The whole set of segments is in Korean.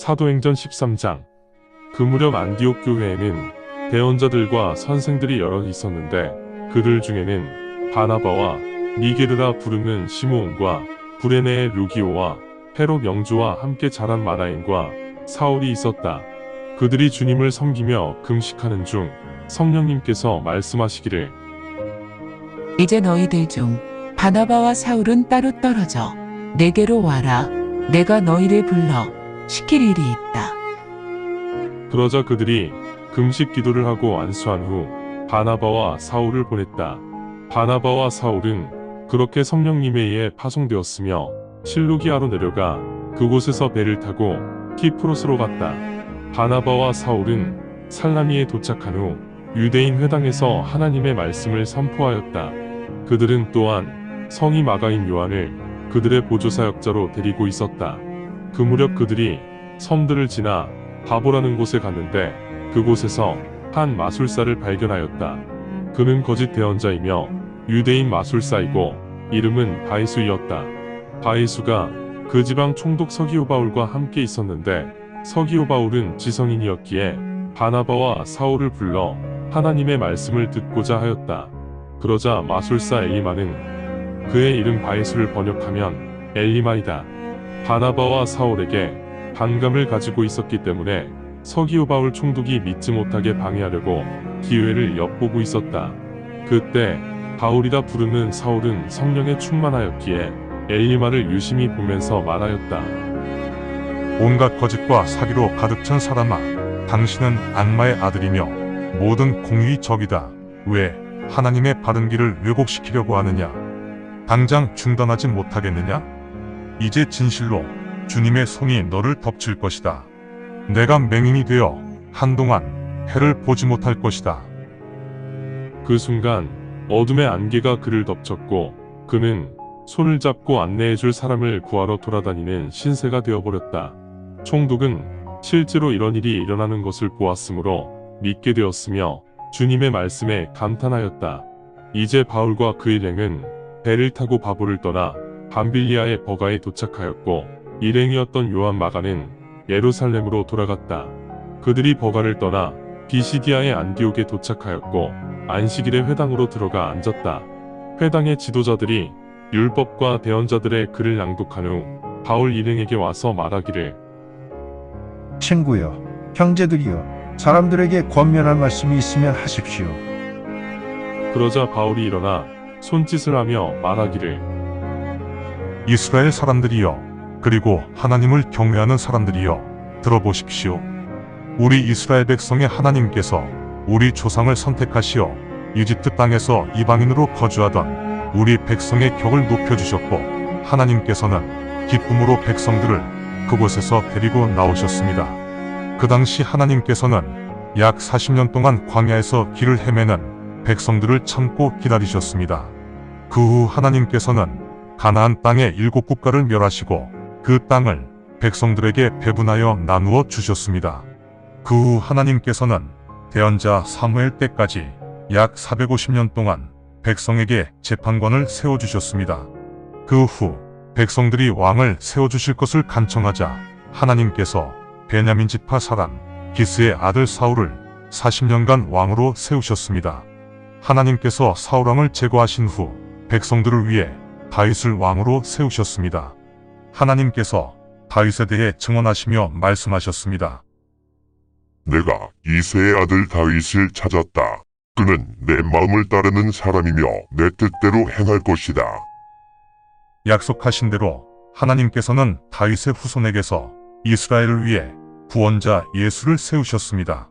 사도행전 13장. 그 무렵 안디옥 교회에는 대언자들과 선생들이 여럿 있었는데 그들 중에는 바나바와 니게르라 부르는 시므온과 구레네의 루기오와 헤롯 영주와 함께 자란 마나엔과 사울이 있었다. 그들이 주님을 섬기며 금식하는 중 성령님께서 말씀하시기를 이제 너희들 중 바나바와 사울은 따로 떨어져 내게로 와라. 내가 너희를 불러 시킬 일이 있다. 그러자 그들이 금식 기도를 하고 안수한 후 바나바와 사울을 보냈다. 바나바와 사울은 그렇게 성령님에 의해 파송되었으며 실루기아로 내려가 그곳에서 배를 타고 키프로스로 갔다. 바나바와 사울은 살라미에 도착한 후 유대인 회당에서 하나님의 말씀을 선포하였다. 그들은 또한 성이 마가인 요한을 그들의 보조사역자로 데리고 있었다. 그 무렵 그들이 섬들을 지나 바보라는 곳에 갔는데 그곳에서 한 마술사를 발견하였다. 그는 거짓 대언자이며 유대인 마술사이고 이름은 바이수이었다. 바이수가 그 지방 총독 서기오바울과 함께 있었는데 서기오바울은 지성인이었기에 바나바와 사울을 불러 하나님의 말씀을 듣고자 하였다. 그러자 마술사 엘리마는 그의 이름 바이수를 번역하면 엘리마이다. 바나바와 사울에게 반감을 가지고 있었기 때문에 서기오바울 총독이 믿지 못하게 방해하려고 기회를 엿보고 있었다. 그때 바울이라 부르는 사울은 성령에 충만하였기에 엘리마를 유심히 보면서 말하였다. 온갖 거짓과 사기로 가득 찬 사람아, 당신은 악마의 아들이며 모든 공의의 적이다. 왜 하나님의 바른 길을 왜곡시키려고 하느냐? 당장 중단하지 못하겠느냐? 이제 진실로 주님의 손이 너를 덮칠 것이다. 내가 맹인이 되어 한동안 해를 보지 못할 것이다. 그 순간 어둠의 안개가 그를 덮쳤고 그는 손을 잡고 안내해줄 사람을 구하러 돌아다니는 신세가 되어버렸다. 총독은 실제로 이런 일이 일어나는 것을 보았으므로 믿게 되었으며 주님의 말씀에 감탄하였다. 이제 바울과 그 일행은 배를 타고 바보를 떠나 밤빌리아의 버가에 도착하였고 일행이었던 요한 마가는 예루살렘으로 돌아갔다. 그들이 버가를 떠나 비시디아의 안디옥에 도착하였고 안식일에 회당으로 들어가 앉았다. 회당의 지도자들이 율법과 대언자들의 글을 낭독한 후 바울 일행에게 와서 말하기를 친구여, 형제들이여, 사람들에게 권면할 말씀이 있으면 하십시오. 그러자 바울이 일어나 손짓을 하며 말하기를 이스라엘 사람들이여, 그리고 하나님을 경외하는 사람들이여, 들어보십시오. 우리 이스라엘 백성의 하나님께서 우리 조상을 선택하시어 이집트 땅에서 이방인으로 거주하던 우리 백성의 격을 높여주셨고 하나님께서는 기쁨으로 백성들을 그곳에서 데리고 나오셨습니다. 그 당시 하나님께서는 약 40년 동안 광야에서 길을 헤매는 백성들을 참고 기다리셨습니다. 그 후 하나님께서는 가나안 땅의 7국가를 멸하시고 그 땅을 백성들에게 배분하여 나누어 주셨습니다. 그 후 하나님께서는 대언자 사무엘 때까지 약 450년 동안 백성에게 재판관을 세워주셨습니다. 그 후 백성들이 왕을 세워주실 것을 간청하자 하나님께서 베냐민 지파 사람 기스의 아들 사울을 40년간 왕으로 세우셨습니다. 하나님께서 사울 왕을 제거하신 후 백성들을 위해 다윗을 왕으로 세우셨습니다. 하나님께서 다윗에 대해 증언하시며 말씀하셨습니다. 내가 이새의 아들 다윗을 찾았다. 그는 내 마음을 따르는 사람이며 내 뜻대로 행할 것이다. 약속하신 대로 하나님께서는 다윗의 후손에게서 이스라엘을 위해 구원자 예수를 세우셨습니다.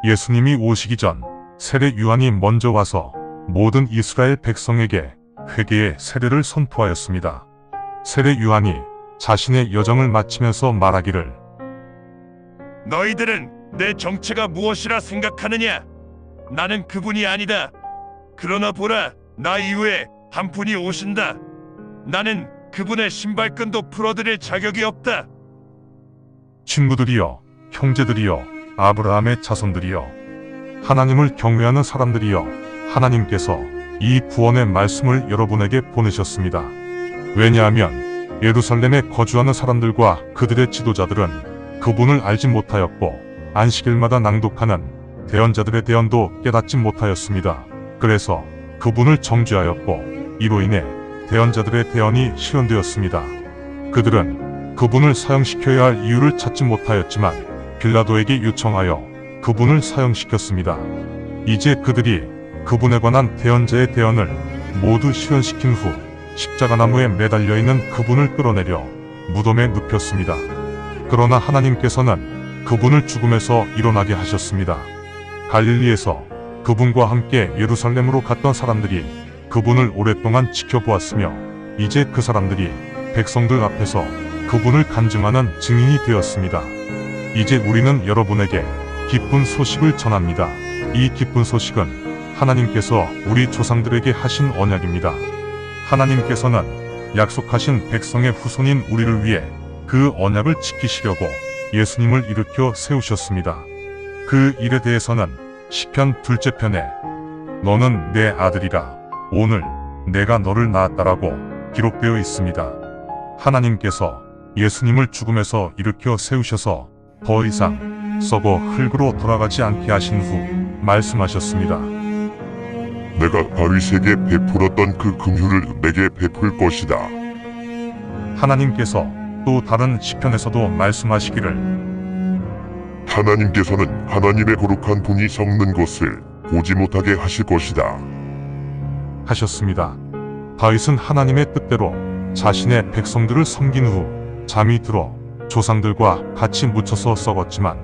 예수님이 오시기 전 세례 요한이 먼저 와서 모든 이스라엘 백성에게 회개의 세례를 선포하였습니다. 세례 요한이 자신의 여정을 마치면서 말하기를 너희들은 내 정체가 무엇이라 생각하느냐? 나는 그분이 아니다. 그러나 보라, 나 이후에 한 분이 오신다. 나는 그분의 신발끈도 풀어드릴 자격이 없다. 친구들이여, 형제들이여, 아브라함의 자손들이여, 하나님을 경외하는 사람들이여, 하나님께서 이 구원의 말씀을 여러분에게 보내셨습니다. 왜냐하면 예루살렘에 거주하는 사람들과 그들의 지도자들은 그분을 알지 못하였고 안식일마다 낭독하는 대언자들의 대언도 깨닫지 못하였습니다. 그래서 그분을 정죄하였고 이로 인해 대언자들의 대언이 실현되었습니다. 그들은 그분을 사형시켜야 할 이유를 찾지 못하였지만 빌라도에게 요청하여 그분을 사형시켰습니다. 이제 그들이 그분에 관한 대언자의 대언을 모두 실현시킨 후 십자가 나무에 매달려 있는 그분을 끌어내려 무덤에 눕혔습니다. 그러나 하나님께서는 그분을 죽음에서 일어나게 하셨습니다. 갈릴리에서 그분과 함께 예루살렘으로 갔던 사람들이 그분을 오랫동안 지켜보았으며 이제 그 사람들이 백성들 앞에서 그분을 간증하는 증인이 되었습니다. 이제 우리는 여러분에게 기쁜 소식을 전합니다. 이 기쁜 소식은 하나님께서 우리 조상들에게 하신 언약입니다. 하나님께서는 약속하신 백성의 후손인 우리를 위해 그 언약을 지키시려고 예수님을 일으켜 세우셨습니다. 그 일에 대해서는 시편 2째 편에 너는 내 아들이라 오늘 내가 너를 낳았다라고 기록되어 있습니다. 하나님께서 예수님을 죽음에서 일으켜 세우셔서 더 이상 썩어 흙으로 돌아가지 않게 하신 후 말씀하셨습니다. 내가 다윗에게 베풀었던 그 긍휼을 내게 베풀 것이다. 하나님께서 또 다른 시편에서도 말씀하시기를 하나님께서는 하나님의 거룩한 분이 썩는 것을 보지 못하게 하실 것이다. 하셨습니다. 다윗은 하나님의 뜻대로 자신의 백성들을 섬긴 후 잠이 들어 조상들과 같이 묻혀서 썩었지만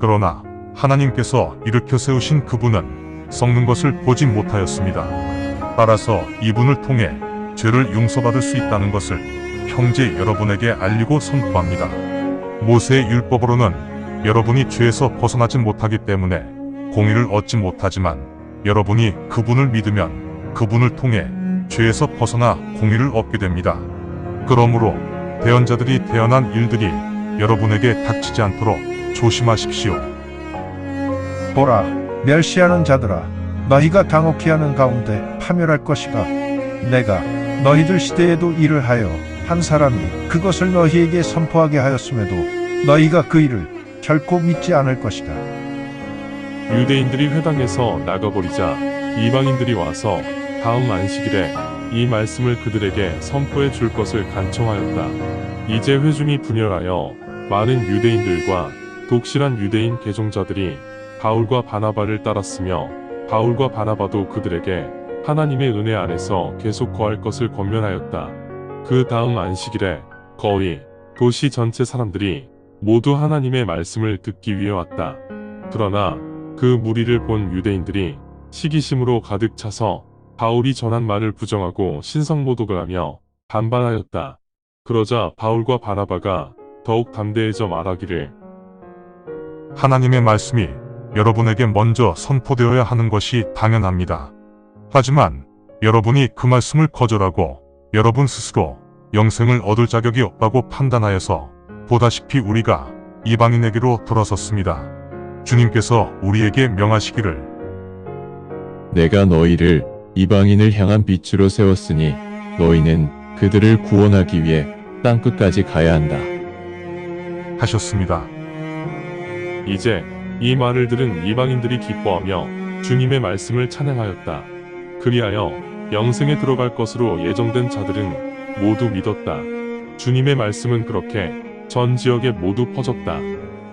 그러나 하나님께서 일으켜 세우신 그분은 썩는 것을 보지 못하였습니다. 따라서 이분을 통해 죄를 용서받을 수 있다는 것을 형제 여러분에게 알리고 선포합니다. 모세의 율법으로는 여러분이 죄에서 벗어나지 못하기 때문에 공의를 얻지 못하지만 여러분이 그분을 믿으면 그분을 통해 죄에서 벗어나 공의를 얻게 됩니다. 그러므로 대언자들이 대언한 일들이 여러분에게 닥치지 않도록 조심하십시오. 보라, 멸시하는 자들아, 너희가 당혹히 하는 가운데 파멸할 것이다. 내가 너희들 시대에도 이를 하여 한 사람이 그것을 너희에게 선포하게 하였음에도 너희가 그 일을 결코 믿지 않을 것이다. 유대인들이 회당에서 나가버리자 이방인들이 와서 다음 안식일에 이 말씀을 그들에게 선포해 줄 것을 간청하였다. 이제 회중이 분열하여 많은 유대인들과 독실한 유대인 개종자들이 바울과 바나바를 따랐으며 바울과 바나바도 그들에게 하나님의 은혜 안에서 계속 거할 것을 권면하였다. 그 다음 안식일에 거의 도시 전체 사람들이 모두 하나님의 말씀을 듣기 위해 왔다. 그러나 그 무리를 본 유대인들이 시기심으로 가득 차서 바울이 전한 말을 부정하고 신성모독을 하며 반발하였다. 그러자 바울과 바나바가 더욱 담대해져 말하기를 하나님의 말씀이 여러분에게 먼저 선포되어야 하는 것이 당연합니다. 하지만 여러분이 그 말씀을 거절하고 여러분 스스로 영생을 얻을 자격이 없다고 판단하여서 보다시피 우리가 이방인에게로 돌아섰습니다. 주님께서 우리에게 명하시기를 내가 너희를 이방인을 향한 빛으로 세웠으니 너희는 그들을 구원하기 위해 땅끝까지 가야 한다. 하셨습니다. 이제 이 말을 들은 이방인들이 기뻐하며 주님의 말씀을 찬양하였다. 그리하여 영생에 들어갈 것으로 예정된 자들은 모두 믿었다. 주님의 말씀은 그렇게 전 지역에 모두 퍼졌다.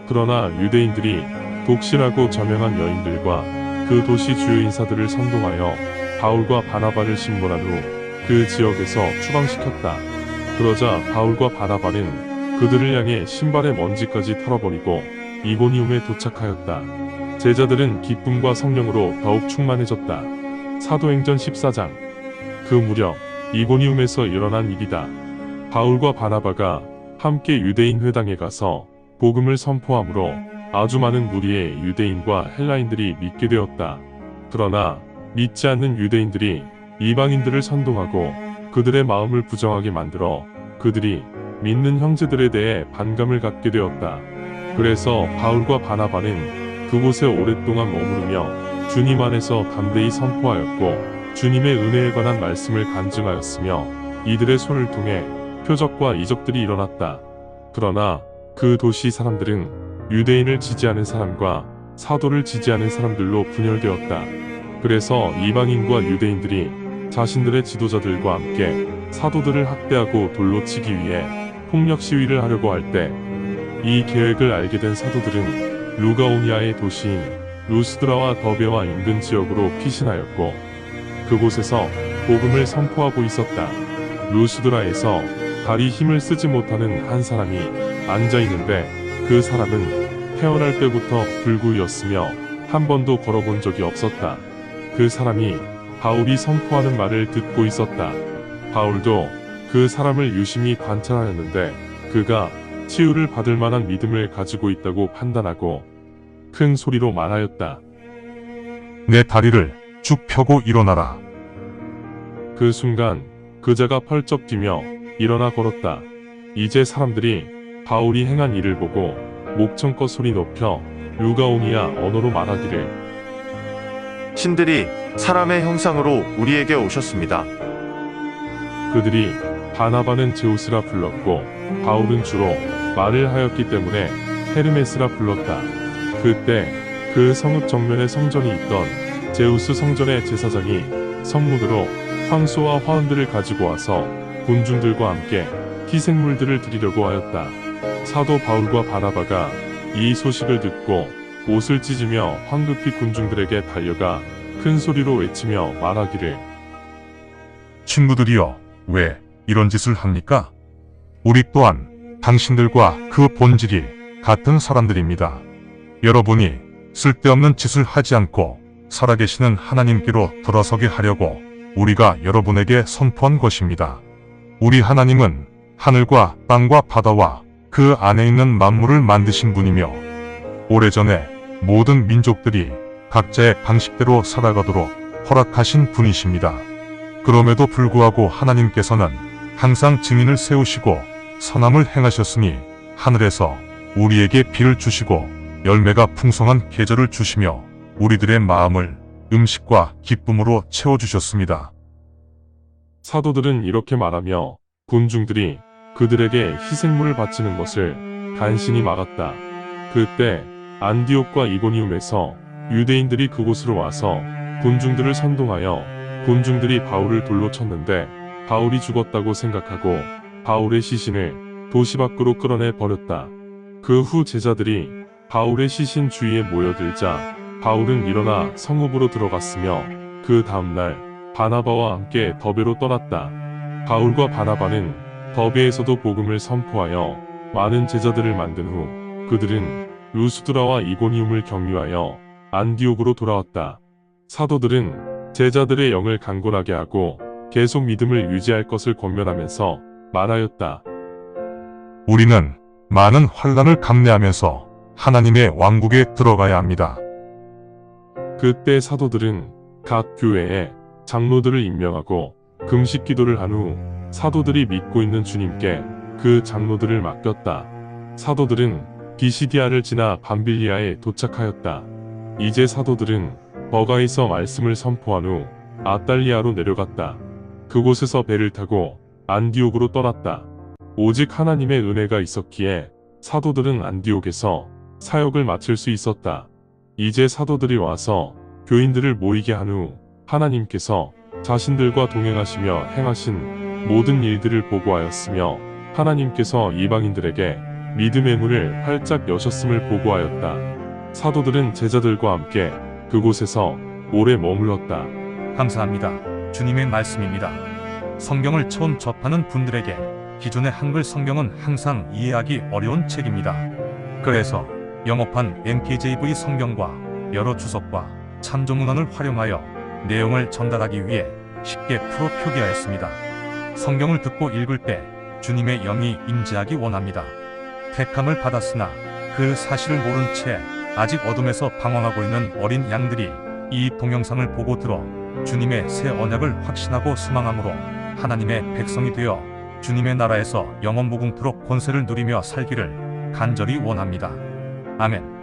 그러나 유대인들이 독실하고 저명한 여인들과 그 도시 주요 인사들을 선동하여 바울과 바나바를 신문한 후 그 지역에서 추방시켰다. 그러자 바울과 바나바는 그들을 향해 신발의 먼지까지 털어버리고 이고니움에 도착하였다. 제자들은 기쁨과 성령으로 더욱 충만해졌다. 사도행전 14장. 그 무렵 이고니움에서 일어난 일이다. 바울과 바나바가 함께 유대인 회당에 가서 복음을 선포함으로 아주 많은 무리의 유대인과 헬라인들이 믿게 되었다. 그러나 믿지 않는 유대인들이 이방인들을 선동하고 그들의 마음을 부정하게 만들어 그들이 믿는 형제들에 대해 반감을 갖게 되었다. 그래서 바울과 바나바는 그곳에 오랫동안 머무르며 주님 안에서 담대히 선포하였고 주님의 은혜에 관한 말씀을 간증하였으며 이들의 손을 통해 표적과 이적들이 일어났다. 그러나 그 도시 사람들은 유대인을 지지하는 사람과 사도를 지지하는 사람들로 분열되었다. 그래서 이방인과 유대인들이 자신들의 지도자들과 함께 사도들을 학대하고 돌로 치기 위해 폭력 시위를 하려고 할 때 이 계획을 알게 된 사도들은 루가오니아의 도시인 루스드라와 더베와 인근 지역으로 피신하였고 그곳에서 복음을 선포하고 있었다. 루스드라에서 다리 힘을 쓰지 못하는 한 사람이 앉아 있는데 그 사람은 태어날 때부터 불구였으며 한 번도 걸어본 적이 없었다. 그 사람이 바울이 선포하는 말을 듣고 있었다. 바울도 그 사람을 유심히 관찰하였는데 그가 치유를 받을 만한 믿음을 가지고 있다고 판단하고 큰 소리로 말하였다. 내 다리를 쭉 펴고 일어나라. 그 순간 그자가 펄쩍 뛰며 일어나 걸었다. 이제 사람들이 바울이 행한 일을 보고 목청껏 소리 높여 루가오니아 언어로 말하기를 신들이 사람의 형상으로 우리에게 오셨습니다. 그들이 바나바는 제우스라 불렀고 바울은 주로 말을 하였기 때문에 헤르메스라 불렀다. 그때 그 성읍 정면에 성전이 있던 제우스 성전의 제사장이 성문으로 황소와 화흔들을 가지고 와서 군중들과 함께 희생물들을 드리려고 하였다. 사도 바울과 바나바가 이 소식을 듣고 옷을 찢으며 황급히 군중들에게 달려가 큰 소리로 외치며 말하기를 친구들이여, 왜 이런 짓을 합니까? 우리 또한 당신들과 그 본질이 같은 사람들입니다. 여러분이 쓸데없는 짓을 하지 않고 살아계시는 하나님께로 돌아서게 하려고 우리가 여러분에게 선포한 것입니다. 우리 하나님은 하늘과 땅과 바다와 그 안에 있는 만물을 만드신 분이며 오래전에 모든 민족들이 각자의 방식대로 살아가도록 허락하신 분이십니다. 그럼에도 불구하고 하나님께서는 항상 증인을 세우시고 선함을 행하셨으니 하늘에서 우리에게 비를 주시고 열매가 풍성한 계절을 주시며 우리들의 마음을 음식과 기쁨으로 채워주셨습니다. 사도들은 이렇게 말하며 군중들이 그들에게 희생물을 바치는 것을 간신히 막았다. 그때 안디옥과 이고니움에서 유대인들이 그곳으로 와서 군중들을 선동하여 군중들이 바울을 돌로 쳤는데 바울이 죽었다고 생각하고 바울의 시신을 도시 밖으로 끌어내 버렸다. 그 후 제자들이 바울의 시신 주위에 모여들자 바울은 일어나 성읍으로 들어갔으며 그 다음날 바나바와 함께 더베로 떠났다. 바울과 바나바는 더베에서도 복음을 선포하여 많은 제자들을 만든 후 그들은 루스드라와 이고니움을 격려하여 안디옥으로 돌아왔다. 사도들은 제자들의 영을 강건하게 하고 계속 믿음을 유지할 것을 권면하면서 말하였다. 우리는 많은 환난을 감내하면서 하나님의 왕국에 들어가야 합니다. 그때 사도들은 각 교회에 장로들을 임명하고 금식 기도를 한 후 사도들이 믿고 있는 주님께 그 장로들을 맡겼다. 사도들은 비시디아를 지나 밤빌리아에 도착하였다. 이제 사도들은 버가에서 말씀을 선포한 후 아달리아로 내려갔다. 그곳에서 배를 타고 안디옥으로 떠났다. 오직 하나님의 은혜가 있었기에 사도들은 안디옥에서 사역을 마칠 수 있었다. 이제 사도들이 와서 교인들을 모이게 한 후 하나님께서 자신들과 동행하시며 행하신 모든 일들을 보고하였으며 하나님께서 이방인들에게 믿음의 문을 활짝 여셨음을 보고하였다. 사도들은 제자들과 함께 그곳에서 오래 머물렀다. 감사합니다. 주님의 말씀입니다. 성경을 처음 접하는 분들에게 기존의 한글 성경은 항상 이해하기 어려운 책입니다. 그래서 영어판 NKJV 성경과 여러 주석과 참조문헌을 활용하여 내용을 전달하기 위해 쉽게 풀어 표기하였습니다. 성경을 듣고 읽을 때 주님의 영이 임재하기 원합니다. 택함을 받았으나 그 사실을 모른 채 아직 어둠에서 방황하고 있는 어린 양들이 이 동영상을 보고 들어 주님의 새 언약을 확신하고 소망함으로 하나님의 백성이 되어 주님의 나라에서 영원 무궁토록 권세를 누리며 살기를 간절히 원합니다. 아멘.